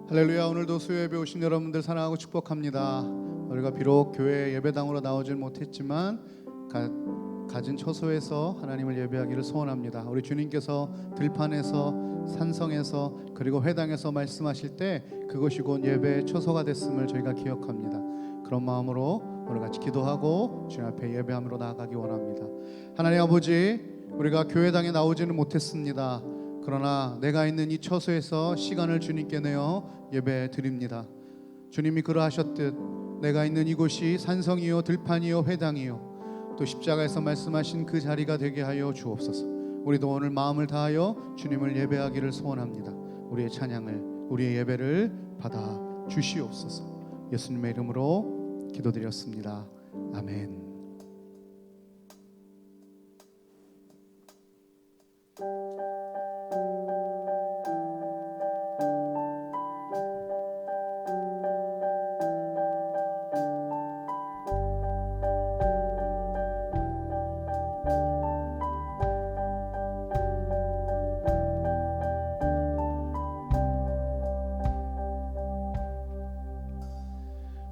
할렐루야. 오늘도 수요 예배 오신 여러분들 사랑하고 축복합니다. 우리가 비록 교회 예배당으로 나오질 못했지만 가진 처소에서 하나님을 예배하기를 소원합니다. 우리 주님께서 들판에서 산성에서 그리고 회당에서 말씀하실 때 그것이 곧 예배의 처소가 됐음을 저희가 기억합니다. 그런 마음으로 오늘 같이 기도하고 주님 앞에 예배함으로 나아가기 원합니다. 하나님 아버지, 우리가 교회당에 나오지는 못했습니다. 그러나 내가 있는 이 처소에서 시간을 주님께 내어 예배 드립니다. 주님이 그러하셨듯 내가 있는 이곳이 산성이요 들판이요 회당이요 또 십자가에서 말씀하신 그 자리가 되게 하여 주옵소서. 우리도 오늘 마음을 다하여 주님을 예배하기를 소원합니다. 우리의 찬양을, 우리의 예배를 받아 주시옵소서. 예수님의 이름으로 기도드렸습니다. 아멘.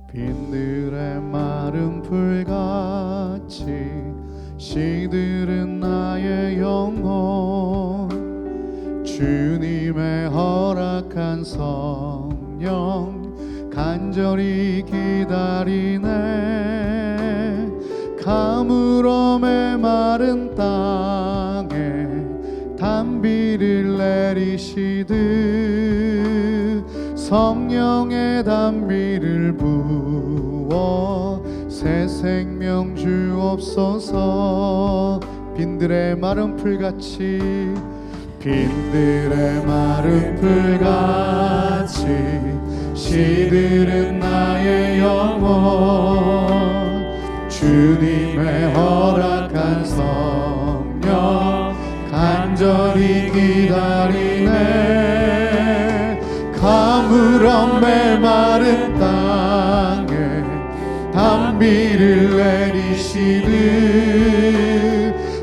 빈들의 마른 풀같이 시들은 나의 영혼, 주님의 허락한 성령 간절히 기다리네. 가물어 메마른 땅에 단비를 내리시듯 성령의 단비를 부어 새 생명 주옵소서. 빈들의 마른 풀같이 빈들의 마른 풀같이 시들은 나의 영혼, 주님의 허락한 성령 간절히 기다리네. 가물어 메마른 땅에 단비를 내리시듯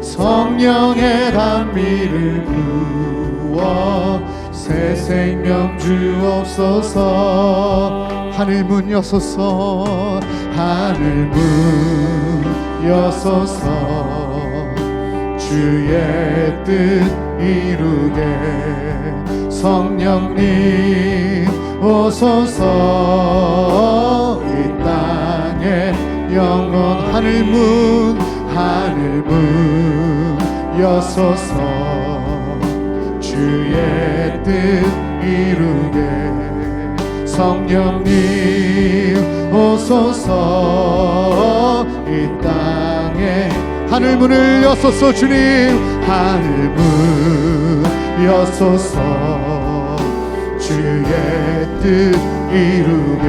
성령의 단비를 부어 새 생명 주옵소서. 하늘 문 여소서, 하늘 문 여소서. 주의 뜻 이루게 성령님 오소서. 이 땅에 영원 하늘문 여소서. 주의 뜻 이루게 성령님 오소서. 이 땅에 하늘문을 여소서. 주님 하늘문 여소서. 주의 뜻 이루게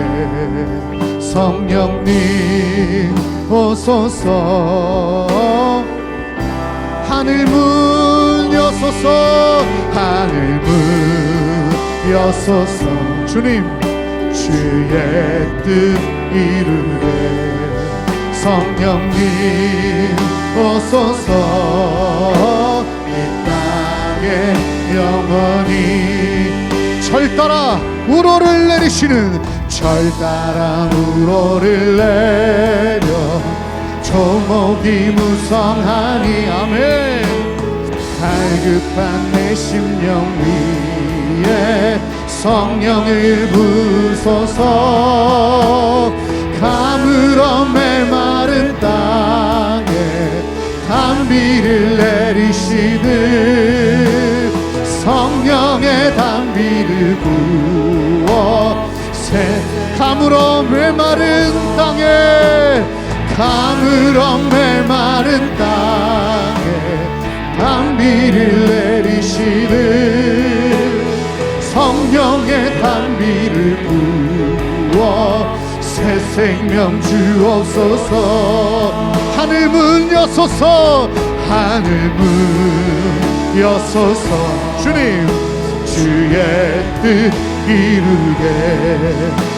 성령님 오소서. 하늘문 여소서. 하늘문 여소서. 주님 주의 뜻 이루게 성령님 오소서. 이 땅에 영원히 절 따라 우로를 내리시는, 절 따라 우로를 내려 조목이 무성하니 아멘. 갈급한 내 심령 위에 성령을 부소서. 가물어 메마른 땅에 단비를 내리시듯 성령의 단비를 부어 가물어 메마른 땅에 가물어 메마른 땅에 단비를 내리시듯 성령의 단비를 부어 새 생명 주옵소서. 하늘문 여소서. 하늘문 여소서. 주님 주의 뜻 이루게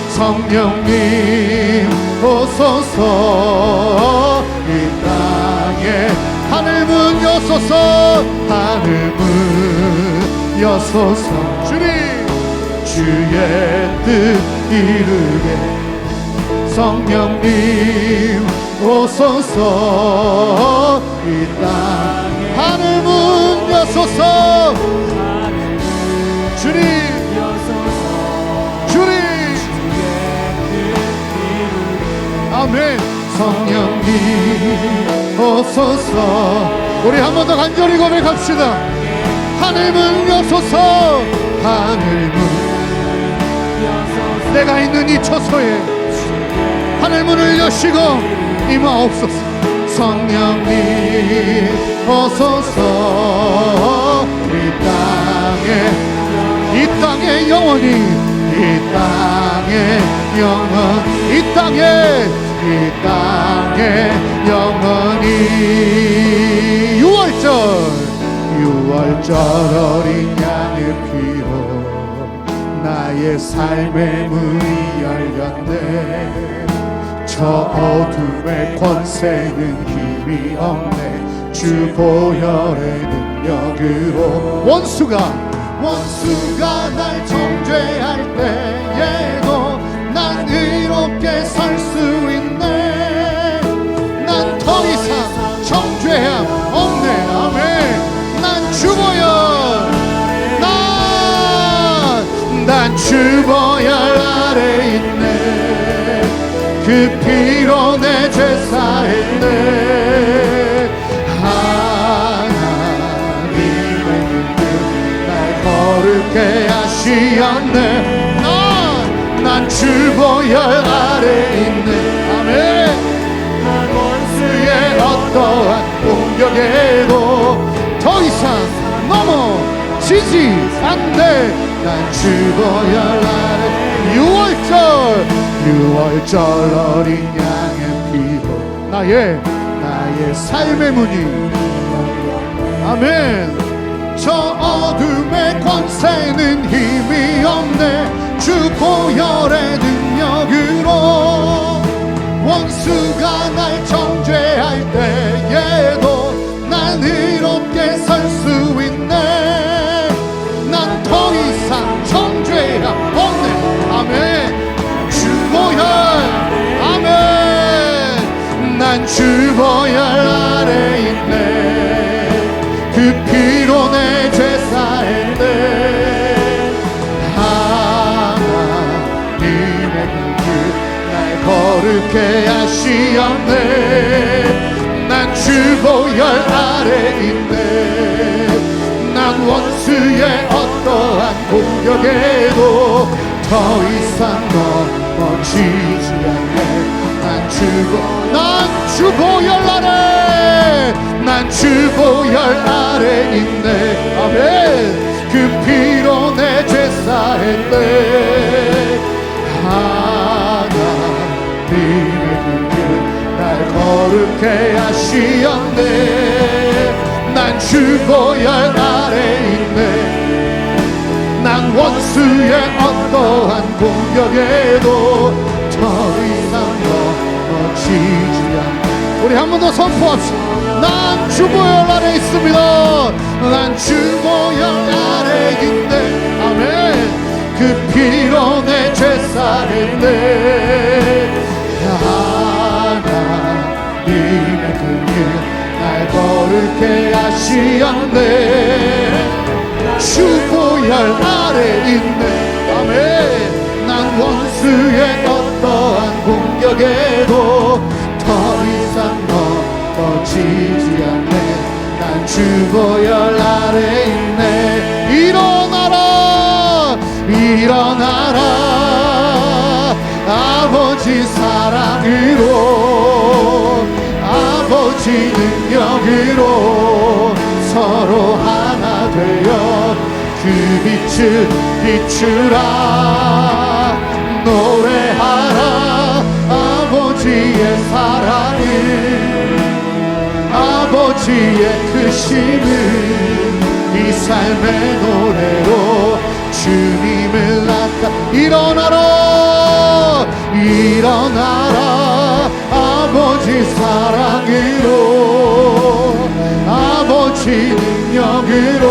성령님 오소서. 이 땅에 하늘문 여소서. 하늘문 여소서. 주님 주의 뜻 이루게 성령님 오소서 이 땅 하늘 문 여소서 주님 주님 아멘 성령님 오소서 우리 한 번 더 간절히 고백합시다 하늘 문 여소서 하늘 문 내가 있는 이 처소에 하늘 문을 여시고 임하옵소서 성령님 오소서 이 땅에 영원히 이 땅에 영원 이 땅에 영원히 6월절 어린 양의 피로 나의 삶의 문이 열렸네 저 어둠의 권세는 힘이 없네 주 보혈의 능력으로 원수가 날 정죄할 때에도 난 의롭게 살 수 있네 난 더 이상 정죄함 없네 아멘 난 주보혈 난 주보혈 아래 있네 그 피로 내 죄 사했네 하나님의 날 거룩해 하시었네 난 주보혈 아래 있네 아멘 난 원수의 어떠한 공격에도 더 이상 넘어지지 않네 난 주보혈 아래 6월절 어린 양의 피로 나의 삶의 문이 아멘 저 어둠의 권세는 힘이 없네 주 보혈의 능력으로 원수가 날 정죄할 때에도 난 의롭게 살 수 있네 난 더 이상 정죄함 없네 아멘 주보혈 아멘 난 주보혈 아래 있네 그 피로 내 죄 사했네 하나님의 날 거룩해 하시었네 난 주보혈 아래 있네 난 원수의 어떠한 공격에도 더 이상 넘어지지 않네 난 주보혈 아래 난 주보혈 아래 있네 아멘 그 피로 내 죄 사했네 하나님의 날 거룩해 하시었네 난 주보혈 아래 있네 난 원수의 어떠한 공격에도 더 이상 넘어지지 않네 우리 한 번 더 선포합시다 난 주보혈 아래 있습니다 난 주보혈 아래 있네 아멘 그 피로 내 죄 사했네 하나님의 날 거룩해 하시었네 주보혈 아래 있네 아멘 난 원수의 어떠한 공격에도 더 이상 넘어지지 않네 난 주보혈 아래 있네 일어나라 아버지 사랑으로 아버지 능력으로 서로 하나 되어 그 빛을 비추라 노래하라 아버지의 사랑을 아버지의 크심을 이 삶의 노래로 주님을 나타 일어나라 아버지 사랑으로 아버지 능력으로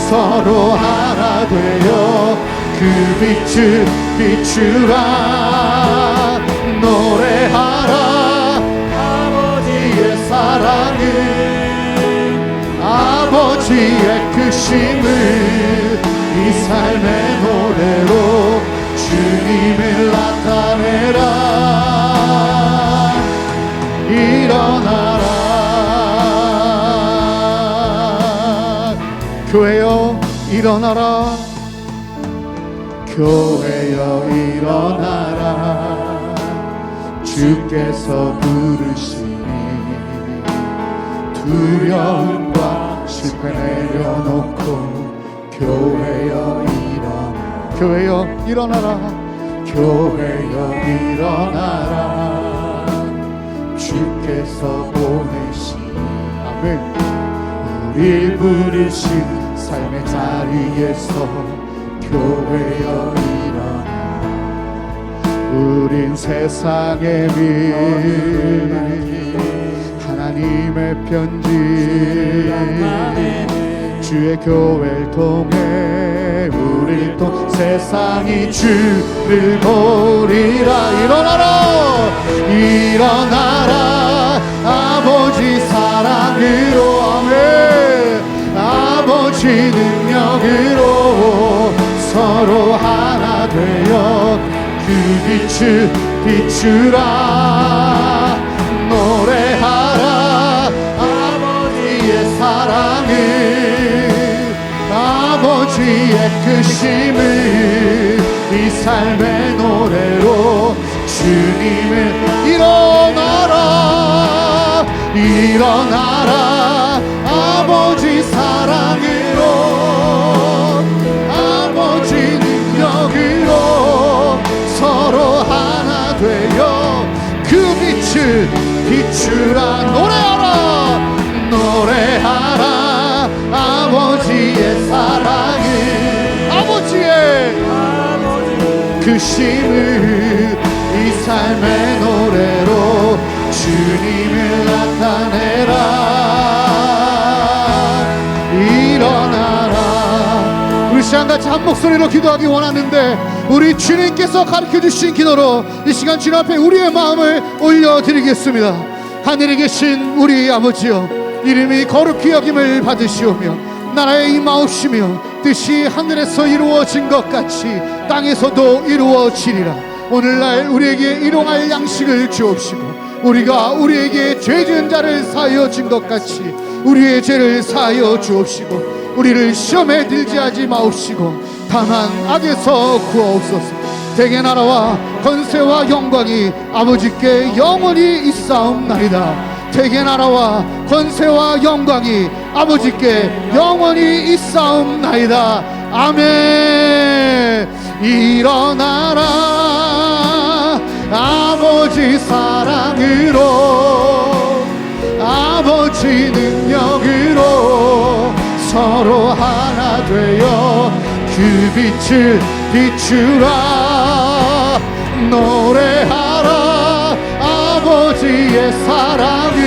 서로 하나 되어 그 그 빛을 비추라 노래하라 아버지의 사랑을 아버지의 크심을 이 삶의 노래로 주님을 나타내라 일어나라 교회여 일어나라 교회여 일어나라 주께서 부르시니 두려움과 실패 내려놓고 교회여 일어나라 교회여 일어나라 교회여 일어나라 주께서 보내시니 아멘 우리 부르신 삶의 자리에서 교회여 일어나 우린 세상의 빛 하나님의 편지 주의 교회를 통해 우리 또 세상이 주를 보리라 일어나라 일어나라 아버지 사랑으로 아멘 아버지 능력으로 서로 하나 되어 그 빛을 비추라 노래하라 아버지의 사랑을 아버지의 크심을 이 삶의 노래로 주님을 일어나라 일어나라 아버지 사랑으로 아버지 능력으로 서로 하나 되어 그 빛을 비추라 노래하라 노래하라 아버지의 사랑을 아버지의 크심을 이 삶의 노래로 주님을 나타내라 일어나라 우리 시간같이 한 목소리로 기도하기 원하는데 우리 주님께서 가르쳐주신 기도로 이 시간 주님 앞에 우리의 마음을 올려드리겠습니다. 하늘에 계신 우리 아버지여 이름이 거룩히 여김을 받으시오며 나라의 임하옵시며 뜻이 하늘에서 이루어진 것 같이 땅에서도 이루어지리라. 오늘날 우리에게 일용할 양식을 주옵시고 우리가 우리에게 죄 지은 자를 사하여 준 것 같이 우리의 죄를 사하여 주옵시고 우리를 시험에 들게 하지 마옵시고 다만 악에서 구하옵소서. 대개 나라와 권세와 영광이 아버지께 영원히 있사옵나이다. 대개 나라와 권세와 영광이 아버지께 영원히 있사옵나이다. 아멘. 일어나라 아버지 사랑으로 아버지 능력으로 서로 하나 되어 그 빛을 비추라 노래하라 아버지의 사랑을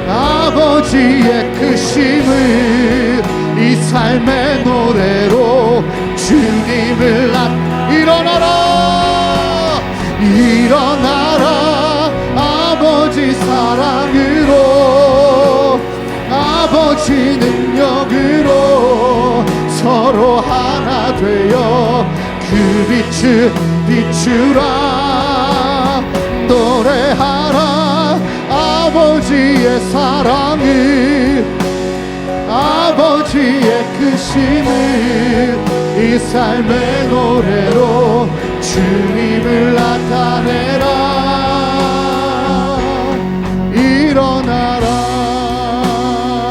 아버지의 크심을 이 삶의 노래로 주님을 일어나라 일어나라 아버지 사랑으로 아버지 능력으로 서로 하나 되어 그 빛을 비추라 노래하라 아버지의 사랑을 아버지의 크심을 이 삶의 노래로 주님을 나타내라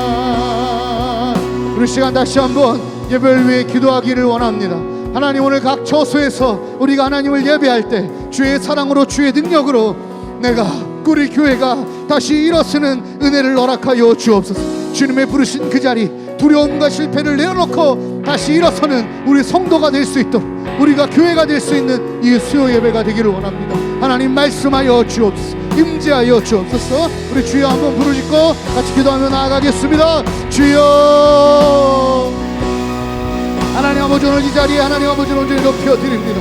일어나라. 우리 시간 다시 한번 예배를 위해 기도하기를 원합니다. 하나님 오늘 각 처소에서 우리가 하나님을 예배할 때 주의 사랑으로 주의 능력으로 내가 우리 교회가 다시 일어서는 은혜를 허락하여 주옵소서. 주님의 부르신 그 자리 두려움과 실패를 내려놓고 다시 일어서는 우리 성도가 될 수 있도록 우리가 교회가 될 수 있는 이 수요 예배가 되기를 원합니다. 하나님 말씀하여 주옵소서. 임재하여 주옵소서. 우리 주여 한번 부르짖고 같이 기도하며 나아가겠습니다. 주여 하나님 아버지 오늘 이 자리에 하나님 아버지 온전히 높여드립니다.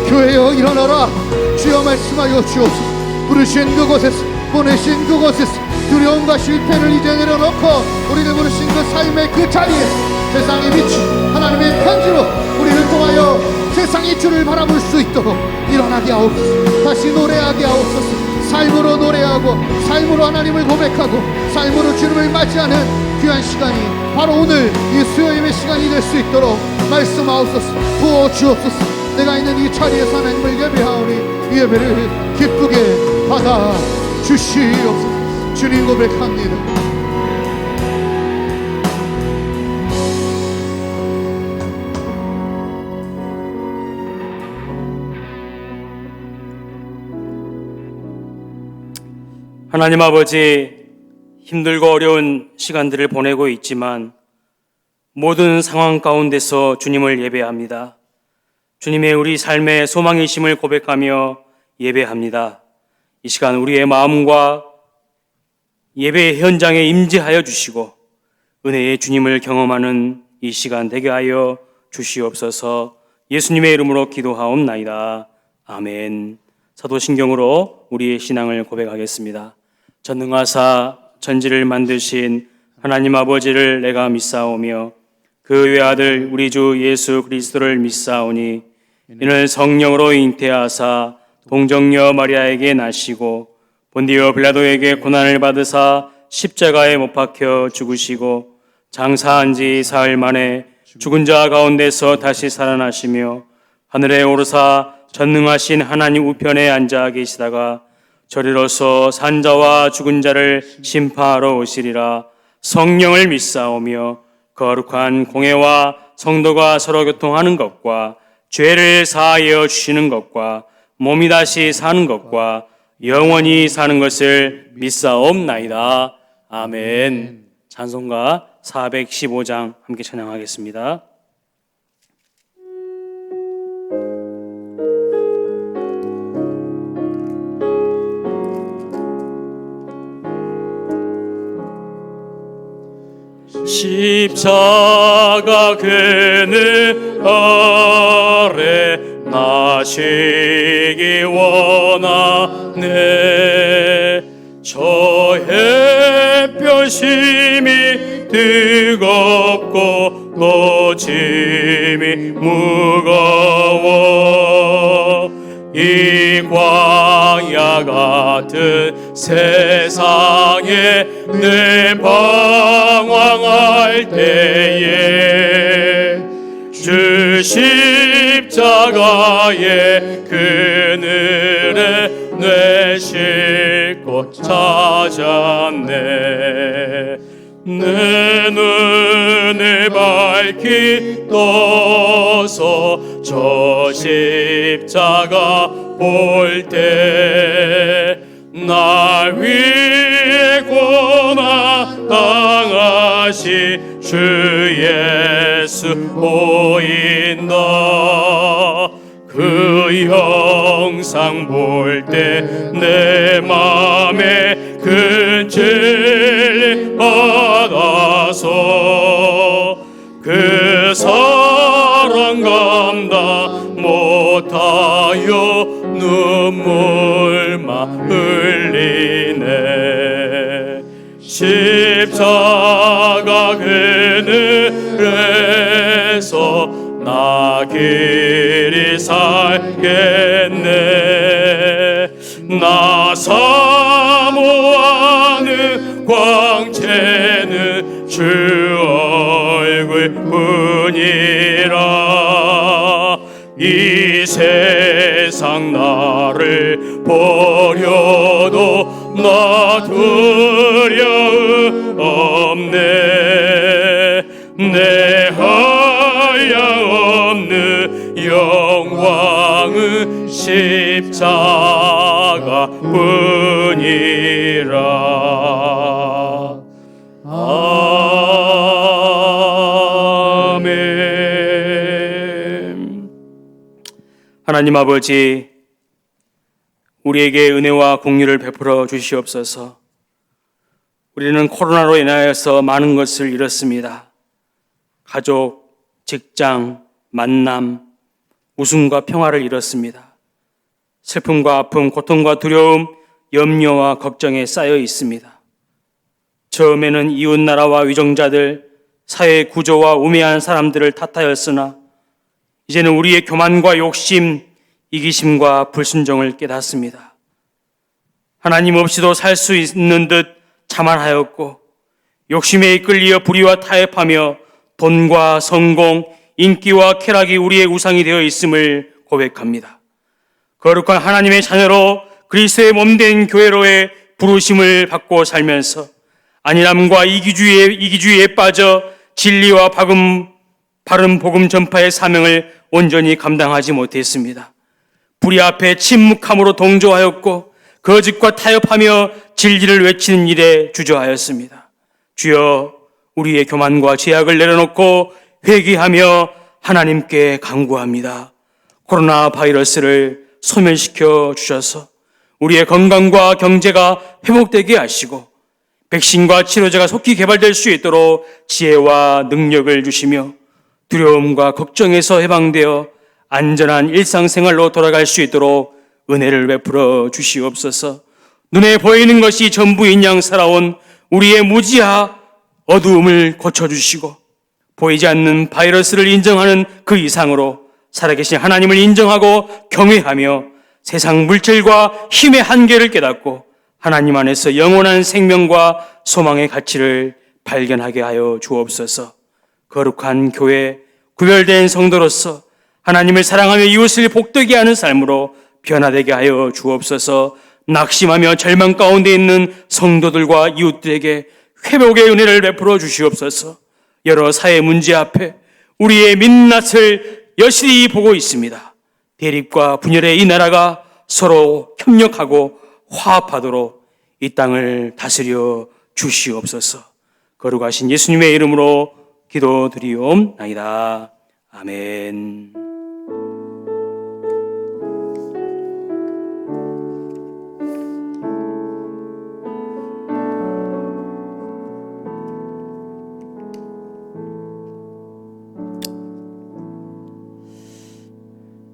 교회여 일어나라. 주여 말씀하여 주옵소서. 부르신 그곳에서 보내신 그곳에서 두려움과 실패를 이제 내려놓고 우리를 부르신 그 삶의 그 자리에서 세상의 빛이 하나님의 편지로 우리를 통하여 세상이 주를 바라볼 수 있도록 일어나게 하옵소서. 다시 노래하게 하옵소서. 삶으로 노래하고 삶으로 하나님을 고백하고 삶으로 주님을 맞이하는 귀한 시간이 바로 오늘 이 수요예배 시간이 될 수 있도록 말씀하옵소서. 부어주옵소서. 내가 있는 이 자리에서 하나님을 예배하오니 이 예배를 기쁘게 받아 주시옵소서. 주님 고백합니다. 하나님 아버지, 힘들고 어려운 시간들을 보내고 있지만 모든 상황 가운데서 주님을 예배합니다. 주님의 우리 삶의 소망이심을 고백하며 예배합니다. 이 시간 우리의 마음과 예배 현장에 임재하여 주시고 은혜의 주님을 경험하는 이 시간 되게 하여 주시옵소서. 예수님의 이름으로 기도하옵나이다. 아멘. 사도신경으로 우리의 신앙을 고백하겠습니다. 전능하사 천지를 만드신 하나님 아버지를 내가 믿사오며 그 외아들 우리 주 예수 그리스도를 믿사오니 이는 성령으로 잉태하사 동정녀 마리아에게 나시고 본디오 빌라도에게 고난을 받으사 십자가에 못 박혀 죽으시고 장사한 지 사흘 만에 죽은 자 가운데서 다시 살아나시며 하늘에 오르사 전능하신 하나님 우편에 앉아 계시다가 저리로서 산자와 죽은 자를 심판하러 오시리라. 성령을 믿사오며 거룩한 공회와 성도가 서로 교통하는 것과 죄를 사하여 주시는 것과 몸이 다시 사는 것과 영원히 사는 것을 믿사옵나이다. 아멘. 찬송가 415장 함께 찬양하겠습니다. 십자가 그늘 아래 나시기 원하네. 저 햇볕 심히 뜨겁고 노짐이 무거워 이 광야 같은 세상에 늘 방황할 때에 주 십자가의 그늘에 내 싣고 찾았네. 내 눈을 밝히 떠서 저 십자가 볼 때 날 위해 고난 당하신 주 예수 보인다. 그 영상 볼 때 내 맘에 큰 진리 받아서 그 사랑 감당 못하여 눈물만 흘리네. 십자가 그늘에서 나 길이 살겠네. 나 사모하는 광채는 주 얼굴뿐이라. 이 세상 나를 버려도 나 두려움 없네. 내 한량없는 영광은 십자가 뿐이라. 아멘. 하나님 아버지, 우리에게 은혜와 공유를 베풀어 주시옵소서. 우리는 코로나로 인하여서 많은 것을 잃었습니다. 가족, 직장, 만남, 웃음과 평화를 잃었습니다. 슬픔과 아픔, 고통과 두려움, 염려와 걱정에 쌓여 있습니다. 처음에는 이웃나라와 위정자들, 사회 구조와 우매한 사람들을 탓하였으나 이제는 우리의 교만과 욕심, 이기심과 불순종을 깨닫습니다. 하나님 없이도 살 수 있는 듯 자만하였고 욕심에 이끌려 불의와 타협하며 돈과 성공, 인기와 쾌락이 우리의 우상이 되어 있음을 고백합니다. 거룩한 하나님의 자녀로 그리스도의 몸된 교회로의 부르심을 받고 살면서 안일함과 이기주의에 빠져 진리와 바른 복음 전파의 사명을 온전히 감당하지 못했습니다. 불의 앞에 침묵함으로 동조하였고 거짓과 타협하며 진리를 외치는 일에 주저하였습니다. 주여, 우리의 교만과 죄악을 내려놓고 회개하며 하나님께 간구합니다. 코로나 바이러스를 소멸시켜 주셔서 우리의 건강과 경제가 회복되게 하시고 백신과 치료제가 속히 개발될 수 있도록 지혜와 능력을 주시며 두려움과 걱정에서 해방되어 안전한 일상생활로 돌아갈 수 있도록 은혜를 베풀어 주시옵소서. 눈에 보이는 것이 전부인 양 살아온 우리의 무지하 어두움을 고쳐주시고 보이지 않는 바이러스를 인정하는 그 이상으로 살아계신 하나님을 인정하고 경외하며 세상 물질과 힘의 한계를 깨닫고 하나님 안에서 영원한 생명과 소망의 가치를 발견하게 하여 주옵소서. 거룩한 교회, 구별된 성도로서 하나님을 사랑하며 이웃을 복되게 하는 삶으로 변화되게 하여 주옵소서. 낙심하며 절망 가운데 있는 성도들과 이웃들에게 회복의 은혜를 베풀어 주시옵소서. 여러 사회 문제 앞에 우리의 민낯을 여실히 보고 있습니다. 대립과 분열의 이 나라가 서로 협력하고 화합하도록 이 땅을 다스려 주시옵소서. 거룩하신 예수님의 이름으로 기도드리옵나이다. 아멘.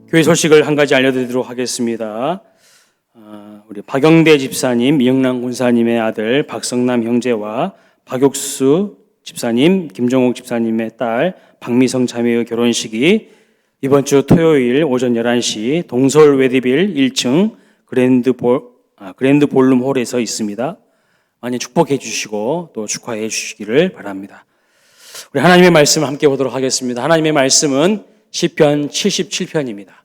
교회 소식을 한 가지 알려드리도록 하겠습니다. 우리 박영대 집사님, 미영란 군사님의 아들 박성남 형제와 박욕수 집사님, 김종옥 집사님의 딸 박미성 자매의 결혼식이 이번 주 토요일 오전 11시 동서울 웨디빌 1층 그랜드 볼룸 홀에서 있습니다. 많이 축복해 주시고 또 축하해 주시기를 바랍니다. 우리 하나님의 말씀을 함께 보도록 하겠습니다. 하나님의 말씀은 시편 77편입니다.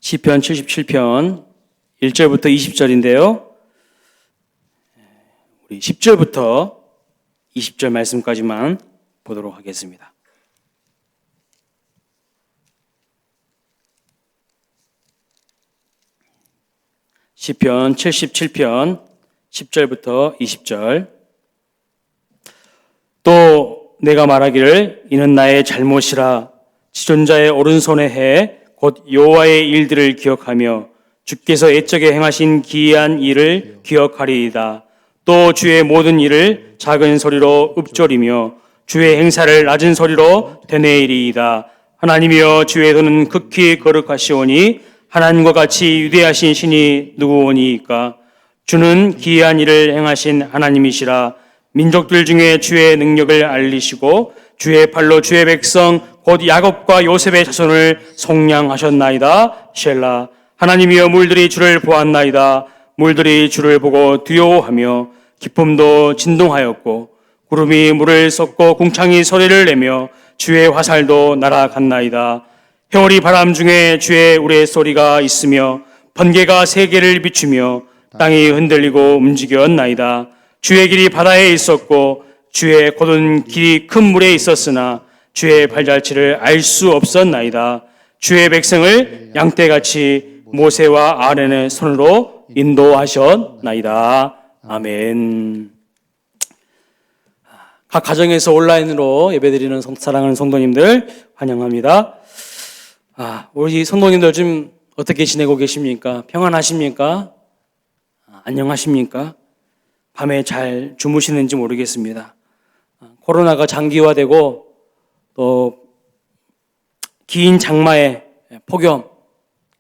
시편 77편 1절부터 20절인데요. 우리 10절부터 20절 말씀까지만 보도록 하겠습니다. 시편 77편 10절부터 20절. 또 내가 말하기를 이는 나의 잘못이라 지존자의 오른손에 해 곧 여호와의 일들을 기억하며 주께서 애적에 행하신 기이한 일을 기억하리이다. 또 주의 모든 일을 작은 소리로 읊조리며 주의 행사를 낮은 소리로 되뇌이리이다. 하나님이여 주의 도는 극히 거룩하시오니 하나님과 같이 위대하신 신이 누구오니이까. 주는 기이한 일을 행하신 하나님이시라. 민족들 중에 주의 능력을 알리시고 주의 팔로 주의 백성 곧 야곱과 요셉의 자손을 속량하셨나이다. 셀라. 하나님이여 물들이 주를 보았나이다. 물들이 주를 보고 두려워하며 기쁨도 진동하였고 구름이 물을 쏟고 궁창이 소리를 내며 주의 화살도 날아갔나이다. 회오리 바람 중에 주의 우레소리가 있으며 번개가 세계를 비추며 땅이 흔들리고 움직였나이다. 주의 길이 바다에 있었고 주의 곧은 길이 큰 물에 있었으나 주의 발자취를 알 수 없었나이다. 주의 백성을 양떼같이 모세와 아론의 손으로 인도하셨나이다. 아멘. 각 가정에서 온라인으로 예배드리는 사랑하는 성도님들 환영합니다. 우리 성도님들 좀 어떻게 지내고 계십니까? 평안하십니까? 안녕하십니까? 밤에 잘 주무시는지 모르겠습니다. 코로나가 장기화되고 또 긴 장마의 폭염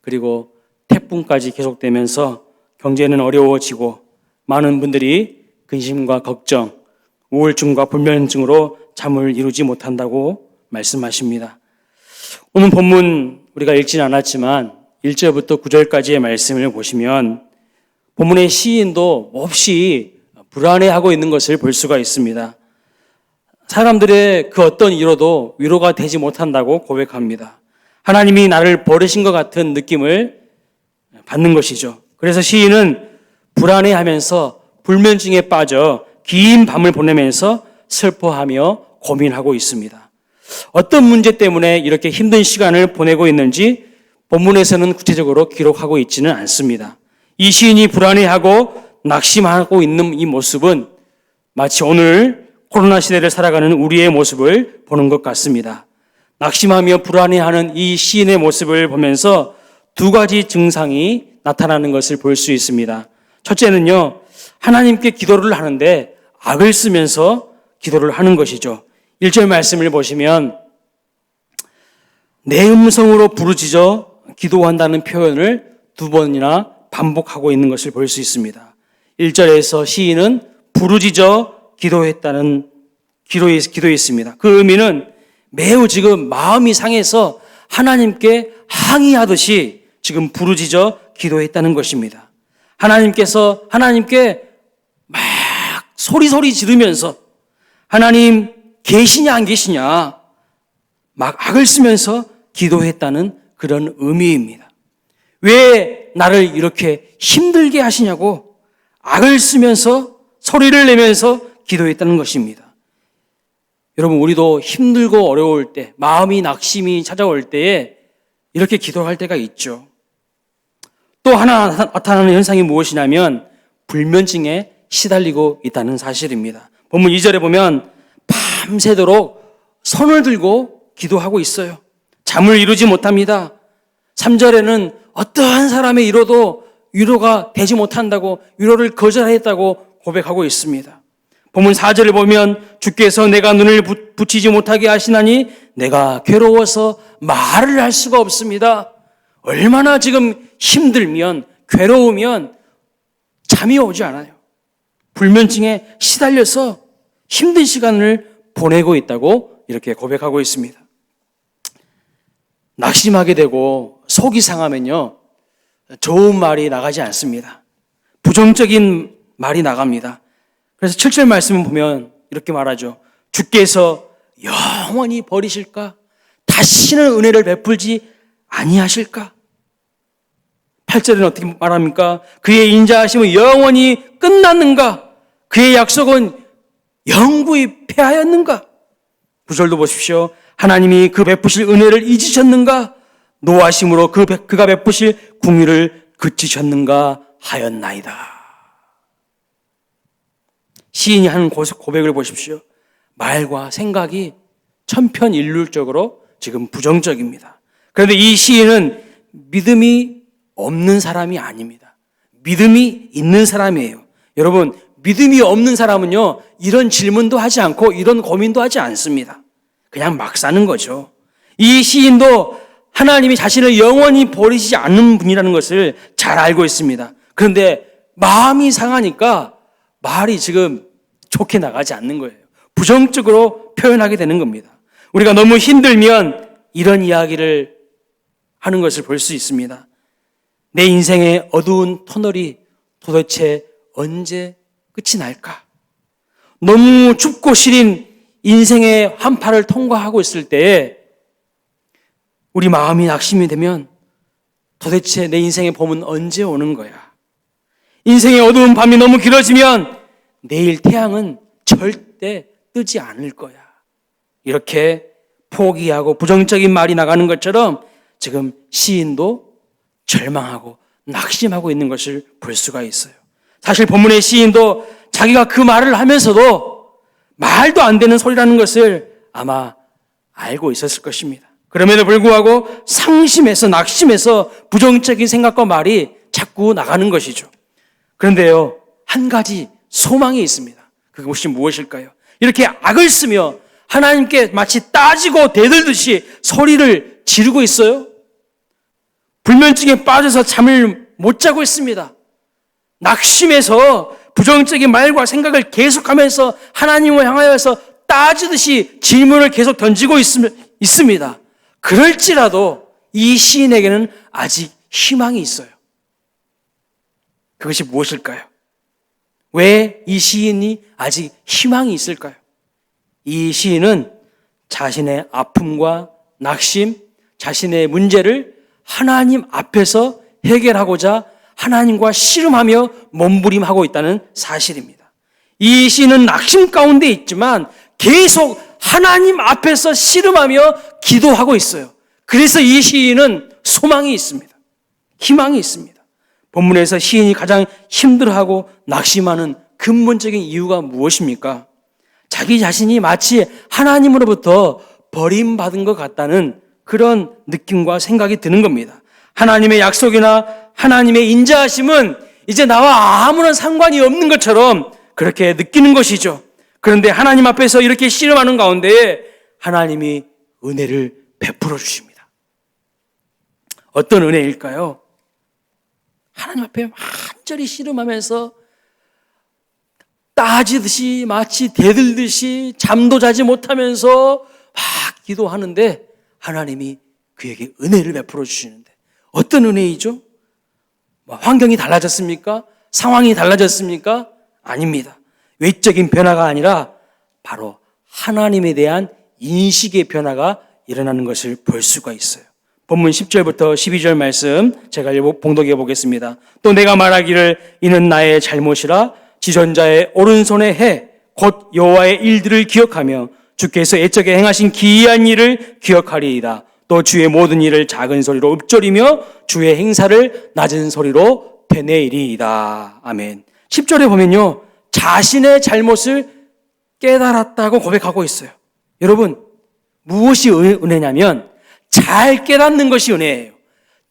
그리고 태풍까지 계속되면서 경제는 어려워지고 많은 분들이 근심과 걱정, 우울증과 불면증으로 잠을 이루지 못한다고 말씀하십니다. 오늘 본문 우리가 읽지는 않았지만 1절부터 9절까지의 말씀을 보시면 본문의 시인도 몹시 불안해하고 있는 것을 볼 수가 있습니다. 사람들의 그 어떤 이유로도 위로가 되지 못한다고 고백합니다. 하나님이 나를 버리신 것 같은 느낌을 받는 것이죠. 그래서 시인은 불안해하면서 불면증에 빠져 긴 밤을 보내면서 슬퍼하며 고민하고 있습니다. 어떤 문제 때문에 이렇게 힘든 시간을 보내고 있는지 본문에서는 구체적으로 기록하고 있지는 않습니다. 이 시인이 불안해하고 낙심하고 있는 이 모습은 마치 오늘 코로나 시대를 살아가는 우리의 모습을 보는 것 같습니다. 낙심하며 불안해하는 이 시인의 모습을 보면서 두 가지 증상이 나타나는 것을 볼 수 있습니다. 첫째는요, 하나님께 기도를 하는데 악을 쓰면서 기도를 하는 것이죠. 1절 말씀을 보시면 내 음성으로 부르짖어 기도한다는 표현을 두 번이나 반복하고 있는 것을 볼 수 있습니다. 1절에서 시인은 부르짖어 기도했습니다. 그 의미는 매우 지금 마음이 상해서 하나님께 항의하듯이 지금 부르짖어 기도했다는 것입니다. 하나님께 막 소리 지르면서 하나님 계시냐 안 계시냐 막 악을 쓰면서 기도했다는 그런 의미입니다. 왜 나를 이렇게 힘들게 하시냐고 악을 쓰면서 소리를 내면서 기도했다는 것입니다. 여러분, 우리도 힘들고 어려울 때, 마음이 낙심이 찾아올 때에 이렇게 기도할 때가 있죠. 또 하나 나타나는 현상이 무엇이냐면 불면증에 시달리고 있다는 사실입니다. 본문 2절에 보면 밤새도록 손을 들고 기도하고 있어요. 잠을 이루지 못합니다. 3절에는 어떠한 사람의 위로도 위로가 되지 못한다고 위로를 거절했다고 고백하고 있습니다. 본문 4절을 보면 주께서 내가 눈을 붙이지 못하게 하시나니 내가 괴로워서 말을 할 수가 없습니다. 얼마나 지금 힘들면 괴로우면 잠이 오지 않아요. 불면증에 시달려서 힘든 시간을 보내고 있다고 이렇게 고백하고 있습니다. 낙심하게 되고 속이 상하면요, 좋은 말이 나가지 않습니다. 부정적인 말이 나갑니다. 그래서 7절 말씀을 보면 이렇게 말하죠. 주께서 영원히 버리실까? 다시는 은혜를 베풀지 아니하실까? 8절에는 어떻게 말합니까? 그의 인자하심은 영원히 끝났는가? 그의 약속은 영구히 패하였는가? 9절도 보십시오. 하나님이 그 베푸실 은혜를 잊으셨는가? 노하심으로 그가 베푸실 궁유를 그치셨는가 하였나이다. 시인이 하는 고백을 보십시오. 말과 생각이 천편일률적으로 지금 부정적입니다. 그런데 이 시인은 믿음이 없는 사람이 아닙니다. 믿음이 있는 사람이에요. 여러분, 믿음이 없는 사람은요, 이런 질문도 하지 않고 이런 고민도 하지 않습니다. 그냥 막 사는 거죠. 이 시인도 하나님이 자신을 영원히 버리시지 않는 분이라는 것을 잘 알고 있습니다. 그런데 마음이 상하니까 말이 지금 좋게 나가지 않는 거예요. 부정적으로 표현하게 되는 겁니다. 우리가 너무 힘들면 이런 이야기를 하는 것을 볼 수 있습니다. 내 인생의 어두운 터널이 도대체 언제 끝이 날까? 너무 춥고 시린 인생의 한파를 통과하고 있을 때에 우리 마음이 낙심이 되면 도대체 내 인생의 봄은 언제 오는 거야? 인생의 어두운 밤이 너무 길어지면 내일 태양은 절대 뜨지 않을 거야. 이렇게 포기하고 부정적인 말이 나가는 것처럼 지금 시인도 절망하고 낙심하고 있는 것을 볼 수가 있어요. 사실 본문의 시인도 자기가 그 말을 하면서도 말도 안 되는 소리라는 것을 아마 알고 있었을 것입니다. 그럼에도 불구하고 상심해서 낙심해서 부정적인 생각과 말이 자꾸 나가는 것이죠. 그런데요, 한 가지 소망이 있습니다. 그것이 무엇일까요? 이렇게 악을 쓰며 하나님께 마치 따지고 대들듯이 소리를 지르고 있어요. 불면증에 빠져서 잠을 못 자고 있습니다. 낙심해서 부정적인 말과 생각을 계속하면서 하나님을 향하여서 따지듯이 질문을 계속 던지고 있습니다. 그럴지라도 이 시인에게는 아직 희망이 있어요. 그것이 무엇일까요? 왜 이 시인이 아직 희망이 있을까요? 이 시인은 자신의 아픔과 낙심, 자신의 문제를 하나님 앞에서 해결하고자 하나님과 씨름하며 몸부림하고 있다는 사실입니다. 이 시인은 낙심 가운데 있지만 계속 하나님 앞에서 씨름하며 기도하고 있어요. 그래서 이 시인은 소망이 있습니다. 희망이 있습니다. 본문에서 시인이 가장 힘들어하고 낙심하는 근본적인 이유가 무엇입니까? 자기 자신이 마치 하나님으로부터 버림받은 것 같다는 그런 느낌과 생각이 드는 겁니다. 하나님의 약속이나 하나님의 인자하심은 이제 나와 아무런 상관이 없는 것처럼 그렇게 느끼는 것이죠. 그런데 하나님 앞에서 이렇게 씨름하는 가운데 하나님이 은혜를 베풀어 주십니다. 어떤 은혜일까요? 하나님 앞에 완전히 씨름하면서 따지듯이 마치 대들듯이 잠도 자지 못하면서 막 기도하는데 하나님이 그에게 은혜를 베풀어 주시는데 어떤 은혜이죠? 환경이 달라졌습니까? 상황이 달라졌습니까? 아닙니다. 외적인 변화가 아니라 바로 하나님에 대한 인식의 변화가 일어나는 것을 볼 수가 있어요. 본문 10절부터 12절 말씀 제가 봉독해 보겠습니다. 또 내가 말하기를 이는 나의 잘못이라 지존자의 오른손에 해 곧 여호와의 일들을 기억하며 주께서 애적에 행하신 기이한 일을 기억하리이다. 또 주의 모든 일을 작은 소리로 읊조리며 주의 행사를 낮은 소리로 되뇌이리이다. 아멘. 10절에 보면요, 자신의 잘못을 깨달았다고 고백하고 있어요. 여러분, 무엇이 은혜냐면 잘 깨닫는 것이 은혜예요.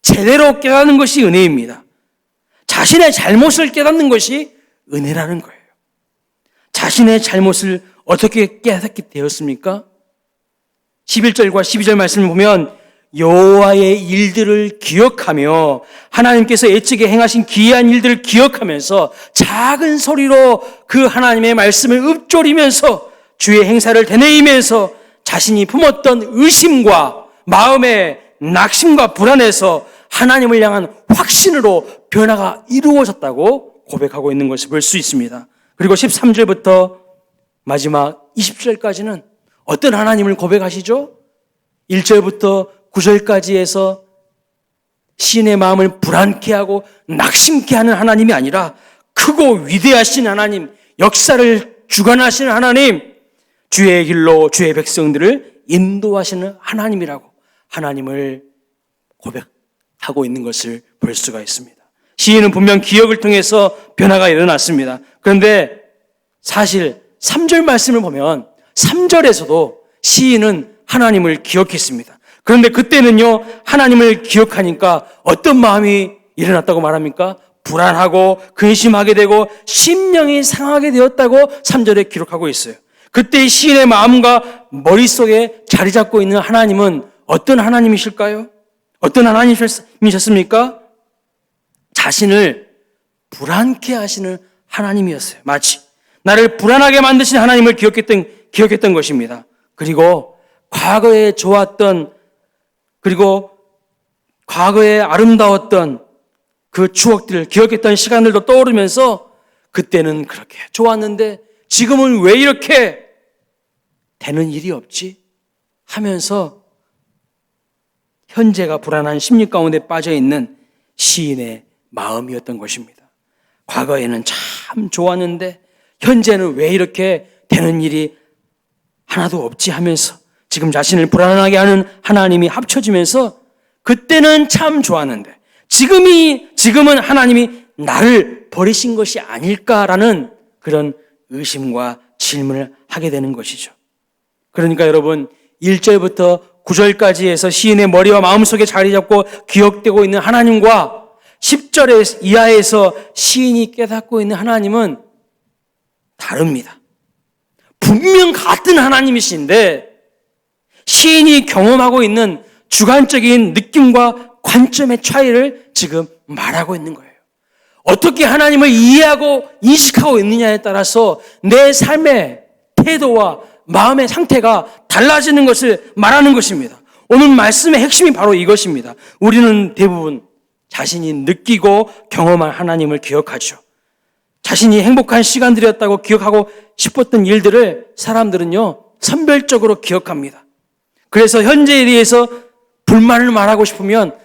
제대로 깨닫는 것이 은혜입니다. 자신의 잘못을 깨닫는 것이 은혜라는 거예요. 자신의 잘못을 어떻게 깨닫게 되었습니까? 11절과 12절 말씀을 보면 여호와의 일들을 기억하며 하나님께서 애측에 행하신 기이한 일들을 기억하면서 작은 소리로 그 하나님의 말씀을 읊조리면서 주의 행사를 되뇌이면서 자신이 품었던 의심과 마음의 낙심과 불안에서 하나님을 향한 확신으로 변화가 이루어졌다고 고백하고 있는 것을 볼 수 있습니다. 그리고 13절부터 마지막 20절까지는 어떤 하나님을 고백하시죠? 1절부터 9절까지 해서 시인의 마음을 불안케 하고 낙심케 하는 하나님이 아니라 크고 위대하신 하나님, 역사를 주관하시는 하나님, 주의 길로 주의 백성들을 인도하시는 하나님이라고 하나님을 고백하고 있는 것을 볼 수가 있습니다. 시인은 분명 기억을 통해서 변화가 일어났습니다. 그런데 사실 3절 말씀을 보면 3절에서도 시인은 하나님을 기억했습니다. 그런데 그때는요, 하나님을 기억하니까 어떤 마음이 일어났다고 말합니까? 불안하고 근심하게 되고 심령이 상하게 되었다고 3절에 기록하고 있어요. 그때 시인의 마음과 머릿속에 자리 잡고 있는 하나님은 어떤 하나님이실까요? 어떤 하나님이셨습니까? 자신을 불안케 하시는 하나님이었어요. 마치 나를 불안하게 만드신 하나님을 기억했던 것입니다. 그리고 과거에 좋았던, 그리고 과거에 아름다웠던 그 추억들을 기억했던 시간들도 떠오르면서 그때는 그렇게 좋았는데 지금은 왜 이렇게 되는 일이 없지? 하면서 현재가 불안한 심리 가운데 빠져 있는 시인의 마음이었던 것입니다. 과거에는 참 좋았는데 현재는 왜 이렇게 되는 일이 하나도 없지 하면서 지금 자신을 불안하게 하는 하나님이 합쳐지면서 그때는 참 좋았는데 지금은 하나님이 나를 버리신 것이 아닐까라는 그런 의심과 질문을 하게 되는 것이죠. 그러니까 여러분 1절부터 9절까지 해서 시인의 머리와 마음속에 자리 잡고 기억되고 있는 하나님과 10절 이하에서 시인이 깨닫고 있는 하나님은 다릅니다. 분명 같은 하나님이신데 시인이 경험하고 있는 주관적인 느낌과 관점의 차이를 지금 말하고 있는 거예요. 어떻게 하나님을 이해하고 인식하고 있느냐에 따라서 내 삶의 태도와 마음의 상태가 달라지는 것을 말하는 것입니다. 오늘 말씀의 핵심이 바로 이것입니다. 우리는 대부분 자신이 느끼고 경험한 하나님을 기억하죠. 자신이 행복한 시간들이었다고 기억하고 싶었던 일들을 사람들은요, 선별적으로 기억합니다. 그래서 현재에 대해서 불만을 말하고 싶으면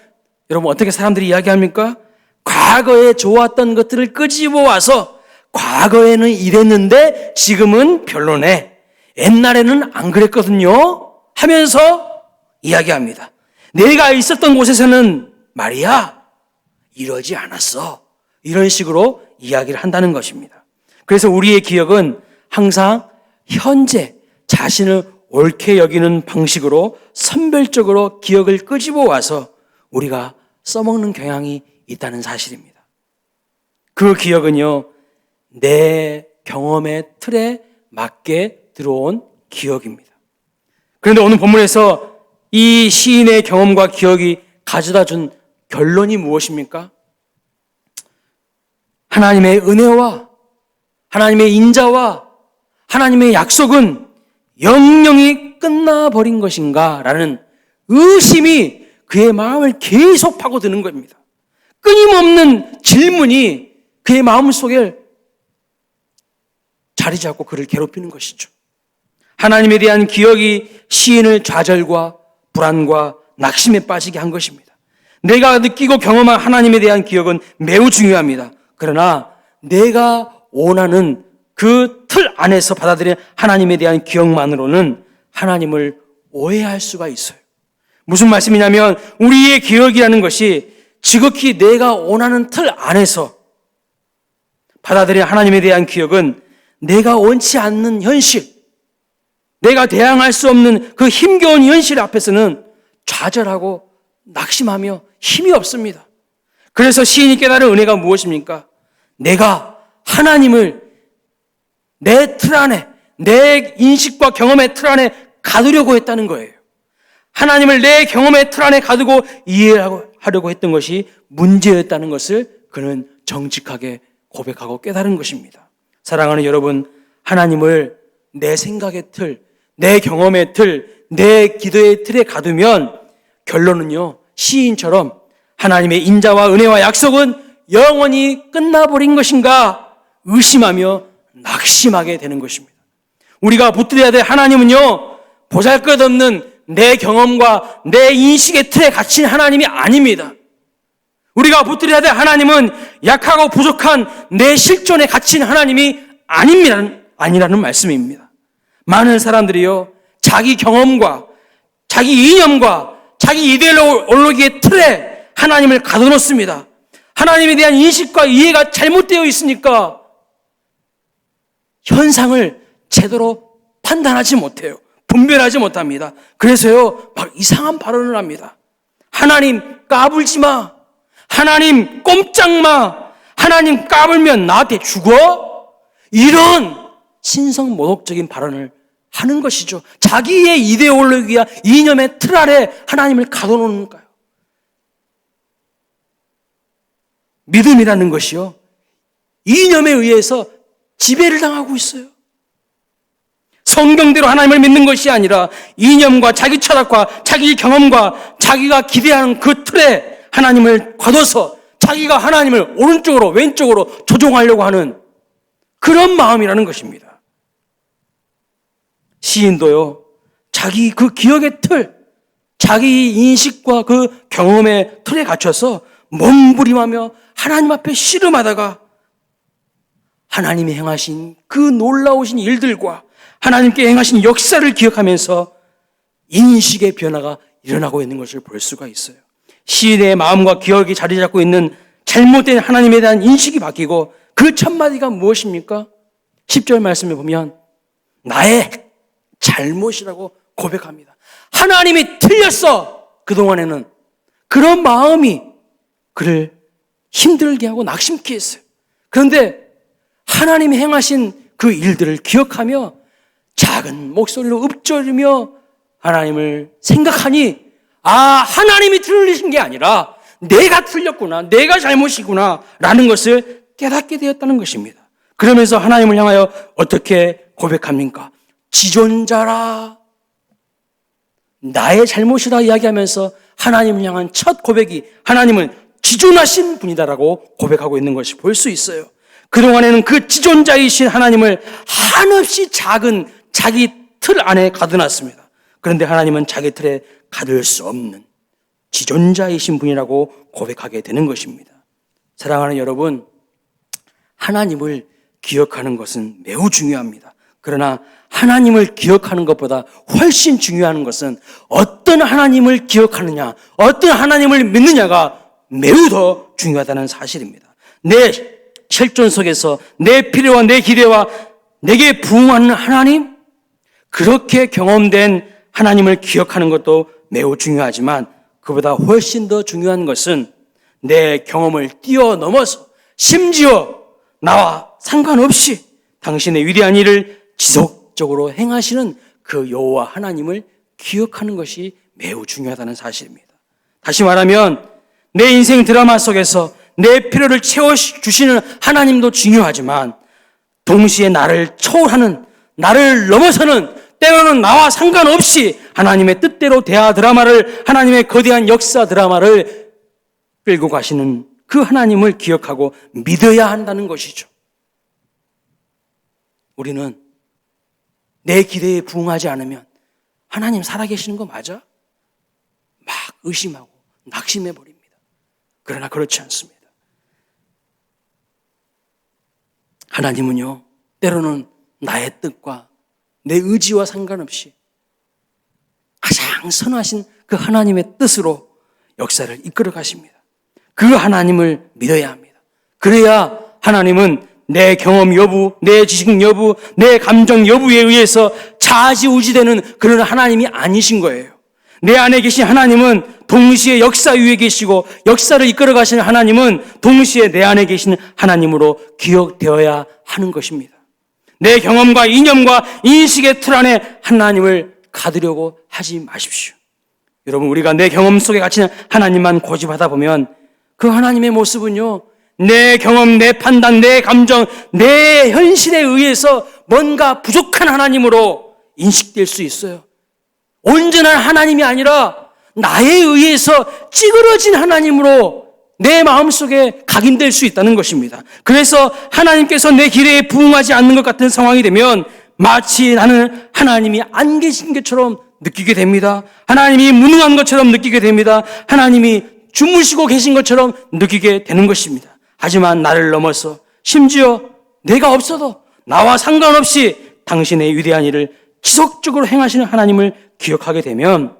여러분 어떻게 사람들이 이야기합니까? 과거에 좋았던 것들을 끄집어 와서 과거에는 이랬는데 지금은 별로네. 옛날에는 안 그랬거든요. 하면서 이야기합니다. 내가 있었던 곳에서는 말이야 이러지 않았어. 이런 식으로 이야기를 한다는 것입니다. 그래서 우리의 기억은 항상 현재 자신을 옳게 여기는 방식으로 선별적으로 기억을 끄집어 와서 우리가 써먹는 경향이 있다는 사실입니다. 그 기억은요, 내 경험의 틀에 맞게 들어온 기억입니다. 그런데 오늘 본문에서 이 시인의 경험과 기억이 가져다 준 결론이 무엇입니까? 하나님의 은혜와 하나님의 인자와 하나님의 약속은 영영이 끝나버린 것인가? 라는 의심이 그의 마음을 계속 파고드는 겁니다. 끊임없는 질문이 그의 마음속에 자리 잡고 그를 괴롭히는 것이죠. 하나님에 대한 기억이 시인을 좌절과 불안과 낙심에 빠지게 한 것입니다. 내가 느끼고 경험한 하나님에 대한 기억은 매우 중요합니다. 그러나 내가 원하는 그 틀 안에서 받아들인 하나님에 대한 기억만으로는 하나님을 오해할 수가 있어요. 무슨 말씀이냐면 우리의 기억이라는 것이 지극히 내가 원하는 틀 안에서 받아들인 하나님에 대한 기억은 내가 원치 않는 현실, 내가 대항할 수 없는 그 힘겨운 현실 앞에서는 좌절하고 낙심하며 힘이 없습니다. 그래서 시인이 깨달은 은혜가 무엇입니까? 내가 하나님을 내 틀 안에, 내 인식과 경험의 틀 안에 가두려고 했다는 거예요. 하나님을 내 경험의 틀 안에 가두고 이해하려고 했던 것이 문제였다는 것을 그는 정직하게 고백하고 깨달은 것입니다. 사랑하는 여러분, 하나님을 내 생각의 틀, 내 경험의 틀, 내 기도의 틀에 가두면 결론은요, 시인처럼 하나님의 인자와 은혜와 약속은 영원히 끝나버린 것인가 의심하며 낙심하게 되는 것입니다. 우리가 붙들어야 될 하나님은요, 보잘것없는 내 경험과 내 인식의 틀에 갇힌 하나님이 아닙니다. 우리가 붙들어야 될 하나님은 약하고 부족한 내 실존에 갇힌 하나님이 아니라는 말씀입니다. 많은 사람들이요, 자기 경험과 자기 이념과 자기 이데올로기의 틀에 하나님을 가둬놓습니다. 하나님에 대한 인식과 이해가 잘못되어 있으니까 현상을 제대로 판단하지 못해요. 분별하지 못합니다. 그래서요, 막 이상한 발언을 합니다. 하나님 까불지 마. 하나님 꼼짝 마. 하나님 까불면 나한테 죽어? 이런 신성모독적인 발언을 하는 것이죠. 자기의 이데올로기와 이념의 틀 아래 하나님을 가둬놓는 거예요. 믿음이라는 것이요, 이념에 의해서 지배를 당하고 있어요. 성경대로 하나님을 믿는 것이 아니라 이념과 자기 철학과 자기 경험과 자기가 기대하는 그 틀에 하나님을 가둬서 자기가 하나님을 오른쪽으로 왼쪽으로 조종하려고 하는 그런 마음이라는 것입니다. 시인도요, 자기 그 기억의 틀, 자기 인식과 그 경험의 틀에 갇혀서 몸부림하며 하나님 앞에 씨름하다가 하나님이 행하신 그 놀라우신 일들과 하나님께 행하신 역사를 기억하면서 인식의 변화가 일어나고 있는 것을 볼 수가 있어요. 시인의 마음과 기억이 자리 잡고 있는 잘못된 하나님에 대한 인식이 바뀌고 그 첫마디가 무엇입니까? 10절 말씀에 보면 나의 잘못이라고 고백합니다. 하나님이 틀렸어. 그동안에는 그런 마음이 그를 힘들게 하고 낙심케 했어요. 그런데 하나님이 행하신 그 일들을 기억하며 작은 목소리로 읊조리며 하나님을 생각하니 하나님이 틀리신 게 아니라 내가 틀렸구나, 내가 잘못이구나 라는 것을 깨닫게 되었다는 것입니다. 그러면서 하나님을 향하여 어떻게 고백합니까? 지존자라, 나의 잘못이라 이야기하면서 하나님을 향한 첫 고백이 하나님은 지존하신 분이다라고 고백하고 있는 것이 볼 수 있어요. 그동안에는 그 지존자이신 하나님을 한없이 작은 자기 틀 안에 가둬놨습니다. 그런데 하나님은 자기 틀에 가둘 수 없는 지존자이신 분이라고 고백하게 되는 것입니다. 사랑하는 여러분, 하나님을 기억하는 것은 매우 중요합니다. 그러나 하나님을 기억하는 것보다 훨씬 중요한 것은 어떤 하나님을 기억하느냐, 어떤 하나님을 믿느냐가 매우 더 중요하다는 사실입니다. 내 실존 속에서 내 필요와 내 기대와 내게 부응하는 하나님, 그렇게 경험된 하나님을 기억하는 것도 매우 중요하지만 그보다 훨씬 더 중요한 것은 내 경험을 뛰어넘어서 심지어 나와 상관없이 당신의 위대한 일을 지속적으로 행하시는 그 여호와 하나님을 기억하는 것이 매우 중요하다는 사실입니다. 다시 말하면 내 인생 드라마 속에서 내 필요를 채워주시는 하나님도 중요하지만 동시에 나를 초월하는, 나를 넘어서는, 때로는 나와 상관없이 하나님의 뜻대로 대하 드라마를, 하나님의 거대한 역사 드라마를 끌고 가시는 그 하나님을 기억하고 믿어야 한다는 것이죠. 우리는 내 기대에 부응하지 않으면 하나님 살아계시는 거 맞아? 막 의심하고 낙심해 버립니다. 그러나 그렇지 않습니다. 하나님은요, 때로는 나의 뜻과 내 의지와 상관없이 가장 선하신 그 하나님의 뜻으로 역사를 이끌어 가십니다. 그 하나님을 믿어야 합니다. 그래야 하나님은 내 경험 여부, 내 지식 여부, 내 감정 여부에 의해서 좌지우지되는 그런 하나님이 아니신 거예요. 내 안에 계신 하나님은 동시에 역사 위에 계시고 역사를 이끌어 가시는 하나님은 동시에 내 안에 계신 하나님으로 기억되어야 하는 것입니다. 내 경험과 이념과 인식의 틀 안에 하나님을 가두려고 하지 마십시오. 여러분, 우리가 내 경험 속에 갇힌 하나님만 고집하다 보면 그 하나님의 모습은요, 내 경험, 내 판단, 내 감정, 내 현실에 의해서 뭔가 부족한 하나님으로 인식될 수 있어요. 온전한 하나님이 아니라 나에 의해서 찌그러진 하나님으로 내 마음속에 각인될 수 있다는 것입니다. 그래서 하나님께서 내 기대에 부응하지 않는 것 같은 상황이 되면 마치 나는 하나님이 안 계신 것처럼 느끼게 됩니다. 하나님이 무능한 것처럼 느끼게 됩니다. 하나님이 주무시고 계신 것처럼 느끼게 되는 것입니다. 하지만 나를 넘어서 심지어 내가 없어도 나와 상관없이 당신의 위대한 일을 지속적으로 행하시는 하나님을 기억하게 되면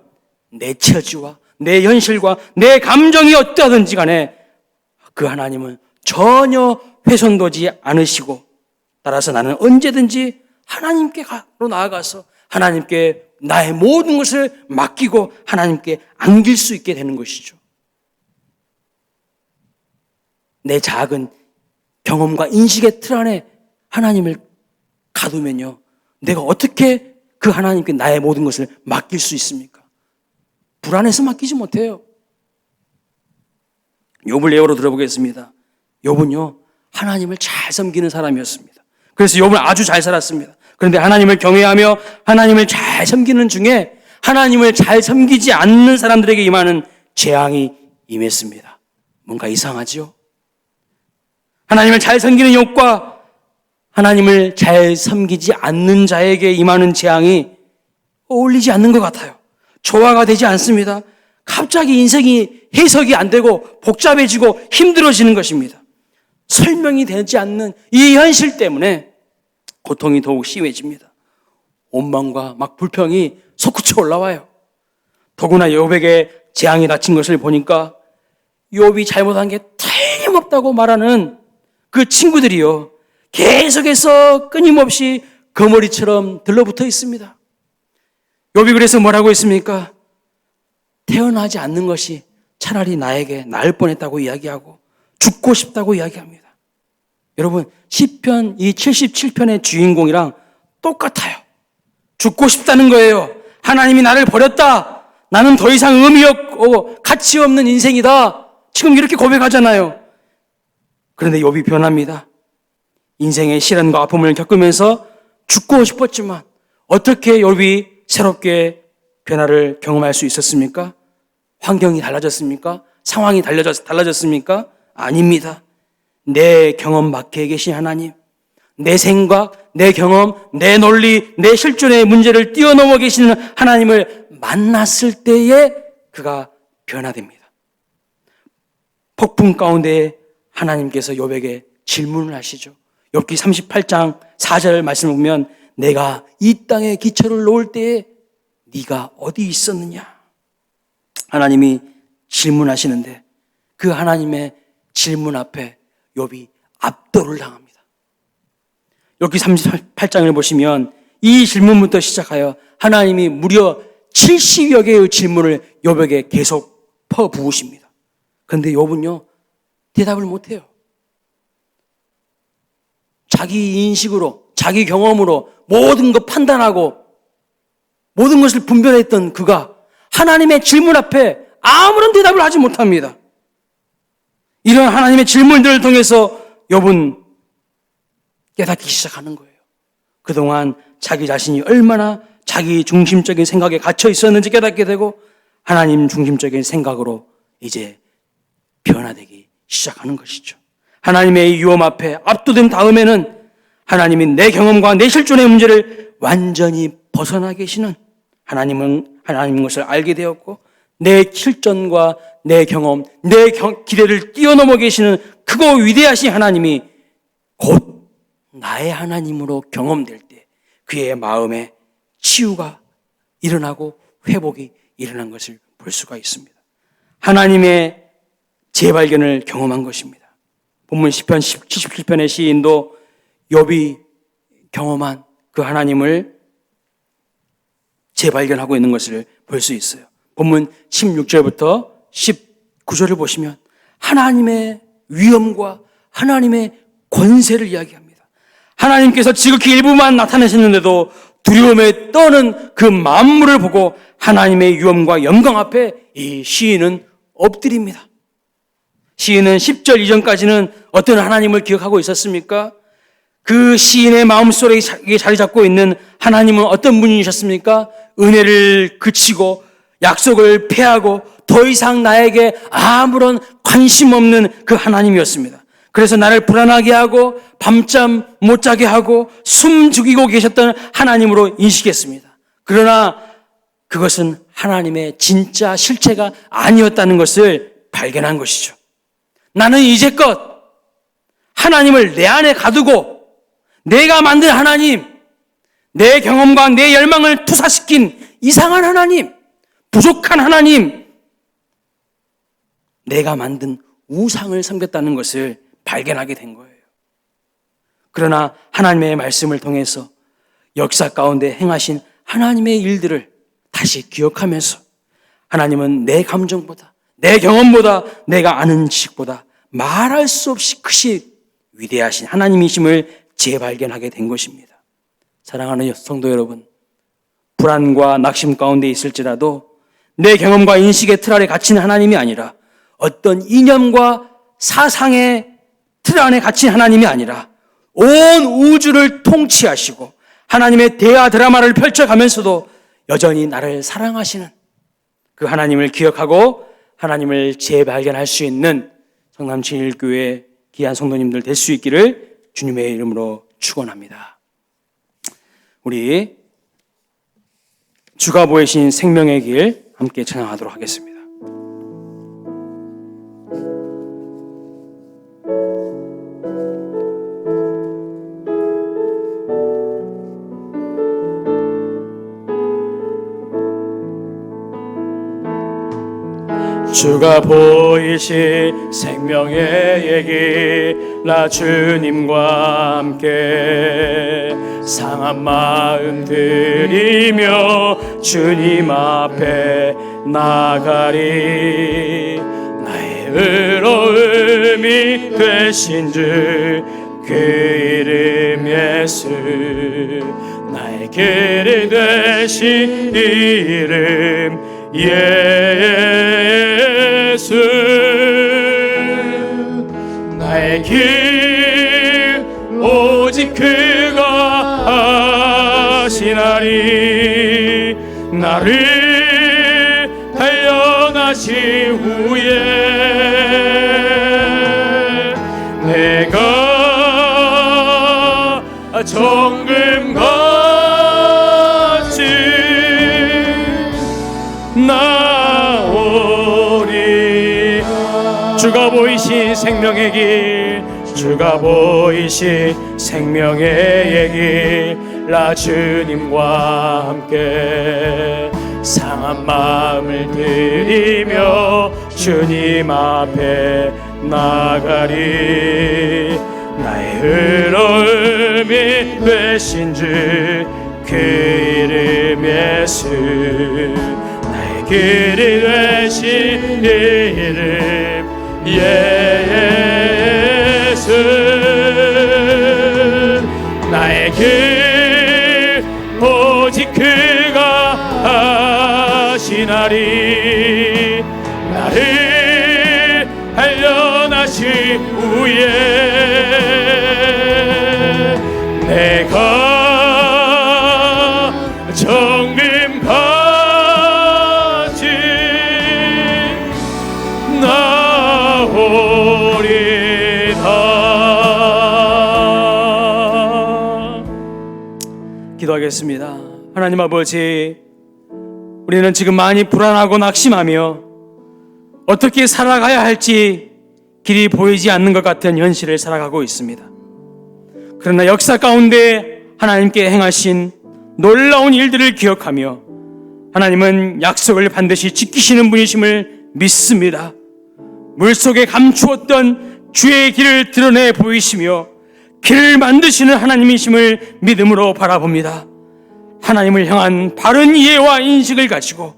내 처지와 내 현실과 내 감정이 어떠하든지 간에 그 하나님은 전혀 훼손되지 않으시고, 따라서 나는 언제든지 하나님께로 나아가서 하나님께 나의 모든 것을 맡기고 하나님께 안길 수 있게 되는 것이죠. 내 작은 경험과 인식의 틀 안에 하나님을 가두면요, 내가 어떻게 그 하나님께 나의 모든 것을 맡길 수 있습니까? 불안해서 맡기지 못해요. 욥을 예로 들어보겠습니다. 욥은요, 하나님을 잘 섬기는 사람이었습니다. 그래서 욥은 아주 잘 살았습니다. 그런데 하나님을 경외하며 하나님을 잘 섬기는 중에 하나님을 잘 섬기지 않는 사람들에게 임하는 재앙이 임했습니다. 뭔가 이상하죠? 하나님을 잘 섬기는 욥과 하나님을 잘 섬기지 않는 자에게 임하는 재앙이 어울리지 않는 것 같아요. 조화가 되지 않습니다. 갑자기 인생이 해석이 안 되고 복잡해지고 힘들어지는 것입니다. 설명이 되지 않는 이 현실 때문에 고통이 더욱 심해집니다. 원망과 막 불평이 솟구쳐 올라와요. 더구나 욥에게 재앙이 닥친 것을 보니까 욥이 잘못한 게 틀림없다고 말하는 그 친구들이요, 계속해서 끊임없이 거머리처럼 들러붙어 있습니다. 욥이 그래서 뭐라고 했습니까? 태어나지 않는 것이 차라리 나에게 나을 뻔했다고 이야기하고 죽고 싶다고 이야기합니다. 여러분, 시편 이 77편의 주인공이랑 똑같아요. 죽고 싶다는 거예요. 하나님이 나를 버렸다. 나는 더 이상 의미 없고 가치 없는 인생이다. 지금 이렇게 고백하잖아요. 그런데 욥이 변합니다. 인생의 시련과 아픔을 겪으면서 죽고 싶었지만 어떻게 욥이 새롭게 변화를 경험할 수 있었습니까? 환경이 달라졌습니까? 상황이 달라졌습니까? 아닙니다. 내 경험 밖에 계신 하나님, 내 생각, 내 경험, 내 논리, 내 실존의 문제를 뛰어넘어 계시는 하나님을 만났을 때에 그가 변화됩니다. 폭풍 가운데 하나님께서 욥에게 질문을 하시죠. 욥기 38장 4절 말씀을 보면 내가 이 땅에 기초를 놓을 때에 네가 어디 있었느냐? 하나님이 질문하시는데 그 하나님의 질문 앞에 욥이 압도를 당합니다. 욥기 38장을 보시면 이 질문부터 시작하여 하나님이 무려 70여 개의 질문을 욥에게 계속 퍼부으십니다. 그런데 욥은요 대답을 못해요. 자기 인식으로, 자기 경험으로 모든 것 판단하고 모든 것을 분별했던 그가 하나님의 질문 앞에 아무런 대답을 하지 못합니다. 이런 하나님의 질문들을 통해서 욥은 깨닫기 시작하는 거예요. 그동안 자기 자신이 얼마나 자기 중심적인 생각에 갇혀 있었는지 깨닫게 되고 하나님 중심적인 생각으로 이제 변화되기 시작하는 것이죠. 하나님의 유엄 앞에 압도된 다음에는 하나님이 내 경험과 내 실존의 문제를 완전히 벗어나 계시는 하나님인 것을 알게 되었고 내 실존과 내 경험, 내 기대를 뛰어넘어 계시는 크고 위대하신 하나님이 곧 나의 하나님으로 경험될 때 그의 마음에 치유가 일어나고 회복이 일어난 것을 볼 수가 있습니다. 하나님의 재발견을 경험한 것입니다. 본문 시편 77편의 시인도 욥이 경험한 그 하나님을 재발견하고 있는 것을 볼 수 있어요. 본문 16절부터 19절을 보시면 하나님의 위엄과 하나님의 권세를 이야기합니다. 하나님께서 지극히 일부만 나타내셨는데도 두려움에 떠는 그 만물을 보고 하나님의 위엄과 영광 앞에 이 시인은 엎드립니다. 시인은 10절 이전까지는 어떤 하나님을 기억하고 있었습니까? 그 시인의 마음속에 자리 잡고 있는 하나님은 어떤 분이셨습니까? 은혜를 그치고 약속을 폐하고 더 이상 나에게 아무런 관심 없는 그 하나님이었습니다. 그래서 나를 불안하게 하고 밤잠 못 자게 하고 숨 죽이고 계셨던 하나님으로 인식했습니다. 그러나 그것은 하나님의 진짜 실체가 아니었다는 것을 발견한 것이죠. 나는 이제껏 하나님을 내 안에 가두고 내가 만든 하나님, 내 경험과 내 열망을 투사시킨 이상한 하나님, 부족한 하나님, 내가 만든 우상을 섬겼다는 것을 발견하게 된 거예요. 그러나 하나님의 말씀을 통해서 역사 가운데 행하신 하나님의 일들을 다시 기억하면서 하나님은 내 감정보다, 내 경험보다, 내가 아는 지식보다 말할 수 없이 크시 위대하신 하나님이심을 재발견하게 된 것입니다. 사랑하는 성도 여러분, 불안과 낙심 가운데 있을지라도 내 경험과 인식의 틀 아래 갇힌 하나님이 아니라 어떤 이념과 사상의 틀 안에 갇힌 하나님이 아니라 온 우주를 통치하시고 하나님의 대화 드라마를 펼쳐가면서도 여전히 나를 사랑하시는 그 하나님을 기억하고 하나님을 재발견할 수 있는 성남진일교회 귀한 성도님들 될 수 있기를 주님의 이름으로 축원합니다. 우리 주가 보이신 생명의 길 함께 찬양하도록 하겠습니다. 주가 보이신 생명의 얘기 나 주님과 함께 상한 마음 드리며 주님 앞에 나가리 나의 의로움이 되신 주 그 이름 예수. 나의 길이 되신 이름 예수. 나의 길 오직 그가 하시나니. 나를 단련하신 후에 내가 정금같이 나오리. 주가 보이신 생명의 길, 주가 보이신 생명의 길, 나 주님과 함께 상한 마음을 드리며 주님 앞에 나가리. 나의 의로움이 되신 주 그 이름 예수. 나의 길이 되신 이름 예수. 나의 길 오직 그가 하시나리. 나를 단련하신 후에 내가 정금같이 나오리다. 기도하겠습니다. 하나님 아버지, 우리는 지금 많이 불안하고 낙심하며 어떻게 살아가야 할지 길이 보이지 않는 것 같은 현실을 살아가고 있습니다. 그러나 역사 가운데 하나님께 행하신 놀라운 일들을 기억하며 하나님은 약속을 반드시 지키시는 분이심을 믿습니다. 물속에 감추었던 주의 길을 드러내 보이시며 길을 만드시는 하나님이심을 믿음으로 바라봅니다. 하나님을 향한 바른 이해와 인식을 가지고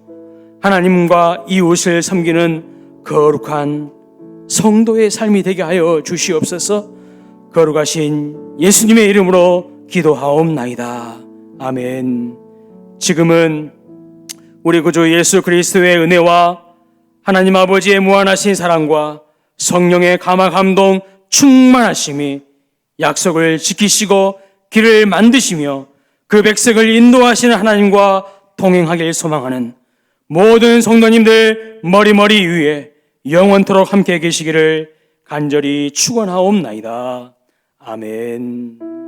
하나님과 이웃을 섬기는 거룩한 성도의 삶이 되게 하여 주시옵소서. 거룩하신 예수님의 이름으로 기도하옵나이다. 아멘. 지금은 우리 구주 예수 그리스도의 은혜와 하나님 아버지의 무한하신 사랑과 성령의 감화 감동 충만하심이 약속을 지키시고 길을 만드시며 그 백성을 인도하시는 하나님과 동행하길 소망하는 모든 성도님들 머리머리 위에 영원토록 함께 계시기를 간절히 축원하옵나이다. 아멘.